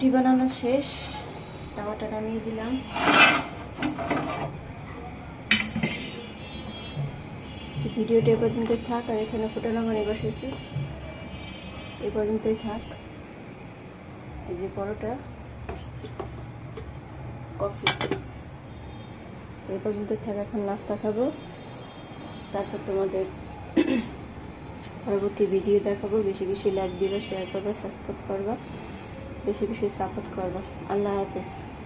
রুটি বানানো শেষ, তাওয়াটা নামিয়ে দিলাম। ভিডিওটা এ পর্যন্ত থাক, আর এখানে ফুটানো পানি বসেছি, এ পর্যন্তই থাক। এই যে পরোটা, কফি, তো এ পর্যন্ত থাক। এখন নাস্তা খাবো, তারপর তোমাদের পরবর্তী ভিডিও দেখাবো। বেশি বেশি লাইক দিবা, শেয়ার করবা, সাবস্ক্রাইব করবা, বেশি বেশি সাপোর্ট করবা। আল্লাহ হাফেজ।